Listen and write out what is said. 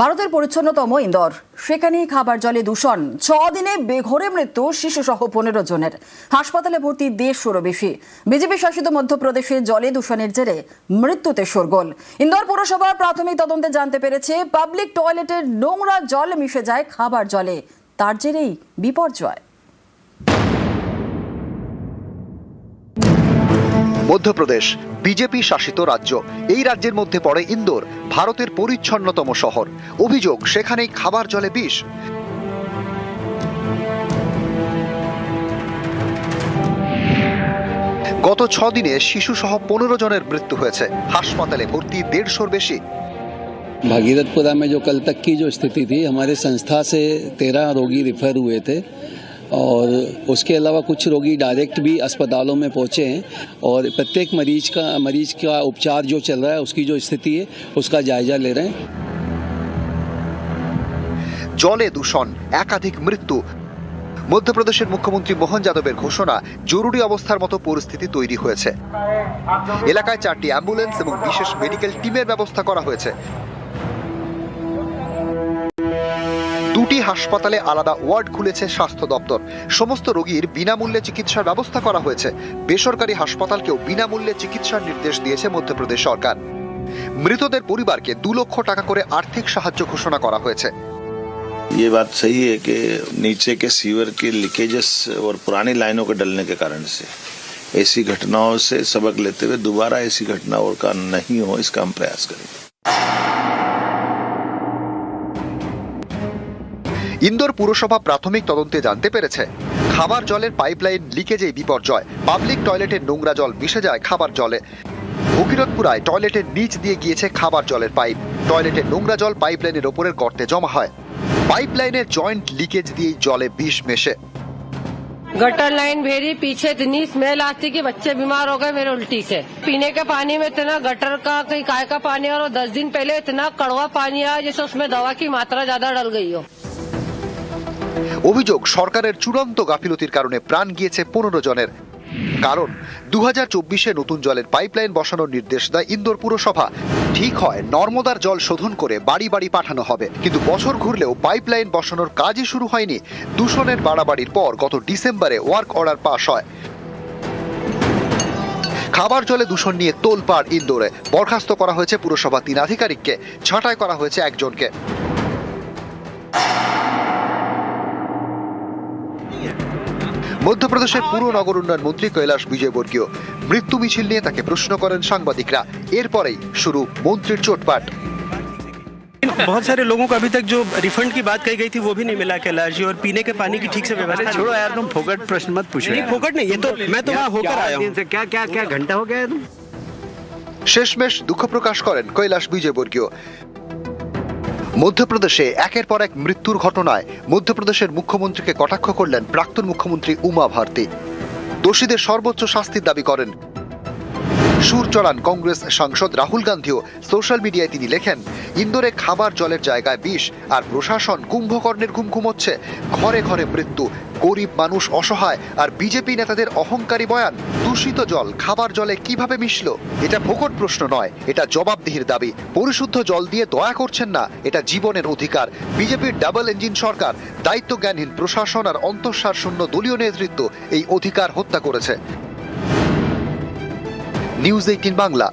ভারতের পরিচ্ছন্নতম ইন্দোর, সেখানেই খাবার জলে দূষণ। 6 দিনে বেঘোরে মৃত্যু শিশুসহ 15 জনের। হাসপাতালে ভর্তি 150-ও বেশি। বিজেপি শাসিত মধ্যপ্রদেশে জলে দূষণের জেরে মৃত্যুতে শোরগোল। ইন্দোর পুরসভার প্রাথমিক তদন্তে জানতে পেরেছে পাবলিক টয়লেটের নোংরা জল মিশে যায় খাবার জলে। তার জেরেই বিপর্যয়। মধ্যপ্রদেশ বিজেপি শাসিত রাজ্য। এই রাজ্যের মধ্যে পড়ে ইন্দোর, ভারতের পরিচ্ছন্নতম শহর। অভিযোগ, সেখানেই খাবার জলে বিষ। গত 6 দিনে শিশু সহ 15 জনের মৃত্যু হয়েছে। হাসপাতালে ভর্তি 150-র বেশি। भागीरथपुरा में जो कल तक की जो स्थिति थी, हमारे संस्था से 13 रोगी रिफर हुए थे और उसके अलावा कुछ रोगी डायरेक्ट भी अस्पतालों में पहुंचे हैं और प्रत्येक मरीज का उपचार जो चल रहा है, उसकी जो स्थिति है उसका जायजा ले रहे हैं। জলে দূষণ, একাধিক মৃত্যু। মধ্যপ্রদেশের মুখ্যমন্ত্রী মোহন যাদবের ঘোষণা, জরুরি অবস্থার মতো পরিস্থিতি তৈরি হয়েছে। এলাকায় 4টি অ্যাম্বুলেন্স এবং বিশেষ মেডিকেল টিমের ব্যবস্থা করা হয়েছে। 2টি হাসপাতালে আলাদা ওয়ার্ড খুলেছে স্বাস্থ্য দপ্তর। সমস্ত রোগীর বিনামূল্যে চিকিৎসার ব্যবস্থা করা হয়েছে। বেসরকারি হাসপাতালকেও বিনামূল্যে চিকিৎসার নির্দেশ দিয়েছে মধ্যপ্রদেশ সরকার। মৃতদের পরিবারকে 2 লক্ষ টাকা করে আর্থিক সাহায্য ঘোষণা করা হয়েছে। ये बात सही है कि नीचे के सीवर के लीकेजेस और पुरानी लाइनों के डलने के कारण से ऐसी घटनाओं से सबक लेते हुए दोबारा ऐसी घटनाओं का नहीं हो, इसका हम प्रयास करेंगे। ইন্দোর পুরসভা প্রাথমিক তদন্তে জানতে পেরেছে খাবার জলের পাইপলাইন লিকেজেই বিপর্যয়। পাবলিক টয়লেটের নোংরা জল মিশে যায় খাবার জলে। ভগীরথপুরায় টয়লেটের নিচ দিয়ে গিয়েছে খাবার জলের পাইপ। টয়লেটের নোংরা জল পাইপলাইনের ওপরের গর্তে জমা হয়। পাইপলাইনের জয়েন্ট লিকেজ দিয়েই জলে বিষ মেশে। गटर लाइन भेजी, पीछे इतनी स्मेल आती कि बच्चे बीमार हो गए मेरे उल्टी से। पीने के पानी में इतना गटर का कहीं काय का पानी और 10 दिन पहले इतना कड़वा पानी आया जैसे उसमें दवा की मात्रा ज्यादा डल गई हो। অভিযোগ, সরকারের চূড়ান্ত গাফিলতির কারণে প্রাণ গিয়েছে 15 জনের। কারণ 2024-এ নতুন জলের পাইপলাইন বসানোর নির্দেশ দেয় ইন্দোর পুরসভা। ঠিক হয় নর্মদার জল শোধন করে বাড়ি বাড়ি পাঠানো হবে, কিন্তু বছর ঘুরলেও পাইপলাইন বসানোর কাজই শুরু হয়নি। দূষণের বাড়াবাড়ির পর গত ডিসেম্বরে ওয়ার্ক অর্ডার পাস হয়। খাবার জলে দূষণ নিয়ে তোলপাড় ইন্দোরে। বরখাস্ত করা হয়েছে পুরসভা 3 আধিকারিককে, ছাঁটাই করা হয়েছে একজনকে। মধ্যপ্রদেশের পুর নগর উন্নয়ন মন্ত্রী কৈলাশ বিজয়বর্গীয় মৃত্যু মিছিল নিয়ে তাকে প্রশ্ন করেন সাংবাদিকরা। এরপরেই শুরু মন্ত্রীর চোটপাট। बहुत सारे लोगों को अभी तक जो रिफंड की बात कही गई थी वो भी नहीं मिला कैलाश जी, और पीने के पानी की ठीक से व्यवस्था। छोड़ो यार, तुम फोकट प्रश्न मत पूछो। नहीं फोकट नहीं, ये तो मैं तो वहाँ होकर आया हूँ। क्या क्या क्या घंटा हो गया है तुम। শেষমেশ দুঃখ প্রকাশ করেন কৈলাশ বিজয়বর্গীয়। মধ্যপ্রদেশে একের পর এক মৃত্যুর ঘটনায় মধ্যপ্রদেশের মুখ্যমন্ত্রীকে কটাক্ষ করলেন প্রাক্তন মুখ্যমন্ত্রী উমা ভারতী। দোষীদের সর্বোচ্চ শাস্তির দাবি করেন। সুর চড়ান কংগ্রেস সাংসদ রাহুল গান্ধীও। সোশ্যাল মিডিয়ায় তিনি লেখেন, ইন্দোরে খাবার জলের জায়গায় বিষ, আর প্রশাসন কুম্ভকর্ণের ঘুম ঘুমোচ্ছে। ঘরে ঘরে মৃত্যু, গরিব মানুষ অসহায়, আর বিজেপি নেতাদের অহংকারী বয়ান। দূষিত জল খাবার জলে কিভাবে মিশলো? এটা ফোকট প্রশ্ন নয়, এটা জবাবদিহির দাবি। পরিশুদ্ধ জল দিয়ে দয়া করছেন না, এটা জীবনের অধিকার। বিজেপির ডাবল ইঞ্জিন সরকার, দায়িত্বজ্ঞানহীন প্রশাসন আর অন্তঃসার শূন্য দলীয় নেতৃত্ব এই অধিকার হত্যা করেছে। নিউজ 18 বাংলা।